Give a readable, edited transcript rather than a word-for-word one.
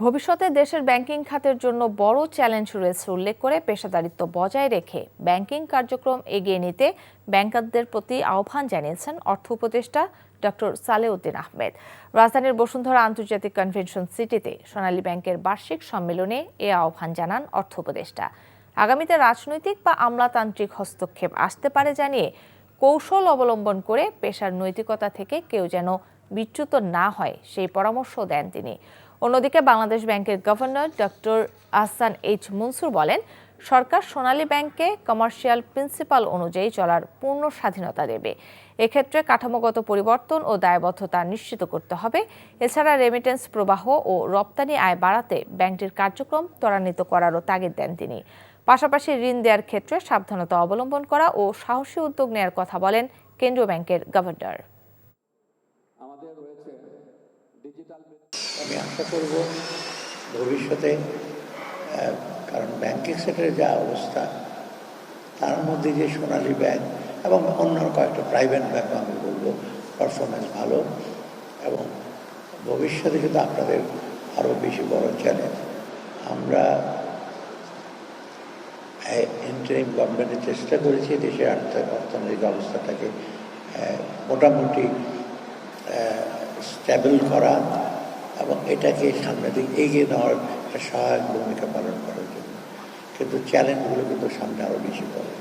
ভবিষ্যতে দেশের ব্যাংকিং খাতের জন্য বড় চ্যালেঞ্জ রয়েছে উল্লেখ করে পেশাদারিত্ব বজায় রেখে ব্যাংকিং কার্যক্রম এগিয়ে নিতে ব্যাংকারদের প্রতি আহ্বান জানিয়েছেন অর্থ উপদেষ্টা ডক্টর সালেউদ্দিন আহমেদ। রাজধানীর বসুন্ধরা আন্তর্জাতিক কনভেনশন সিটিতে সোনালী ব্যাংকের বার্ষিক সম্মেলনে এ আহ্বান জানান অর্থ উপদেষ্টা। আগামীতে রাজনৈতিক বা আমলাতান্ত্রিক হস্তক্ষেপ আসতে পারে জানিয়ে কৌশল অবলম্বন করে পেশার নৈতিকতা থেকে কেউ যেন বিচ্যুত না হয় সেই পরামর্শ দেন তিনি। অন্যদিকে বাংলাদেশ ব্যাংকের governor doctor Ahsan H Mansur বলেন, সরকার সোনালী ব্যাংককে কমার্শিয়াল প্রিন্সিপাল অনুযায়ী চলার পূর্ণ স্বাধীনতা দেবে। এক্ষেত্রে কাঠামোগত পরিবর্তন ও দায়বদ্ধতা নিশ্চিত করতে হবে। এছাড়া রেমিটেন্স প্রবাহ ও রপ্তানি আয় বাড়াতে ব্যাংকটির কার্যক্রম ত্বরান্বিত করারও তাগিদ দেন তিনি। পাশাপাশি ঋণ দেওয়ার ক্ষেত্রে সাবধানতা অবলম্বন করা ও সাহসী উদ্যোগ নেওয়ার কথা বলেন কেন্দ্রীয় ব্যাংকের গভর্নর। আমি আশা করব ভবিষ্যতে, কারণ ব্যাংকিং সেক্টরের যা অবস্থা, তার মধ্যে যে সোনালী ব্যাংক এবং অন্য কয়েকটা প্রাইভেট ব্যাংক আমি বলবো পারফরমেন্স ভালো, এবং ভবিষ্যতে কিন্তু আপনাদের আরও বেশি বড় চ্যালেঞ্জ। আমরা ইন্টারিম গভর্নমেন্টের চেষ্টা করেছি দেশের অর্থনৈতিক অবস্থাটাকে মোটামুটি স্টেবল করা এবং এটাকে সামনের দিকে এগিয়ে নেওয়ার একটা সহায়ক ভূমিকা পালন করার জন্য, কিন্তু চ্যালেঞ্জগুলো কিন্তু সামনে আরও বেশি পড়ে।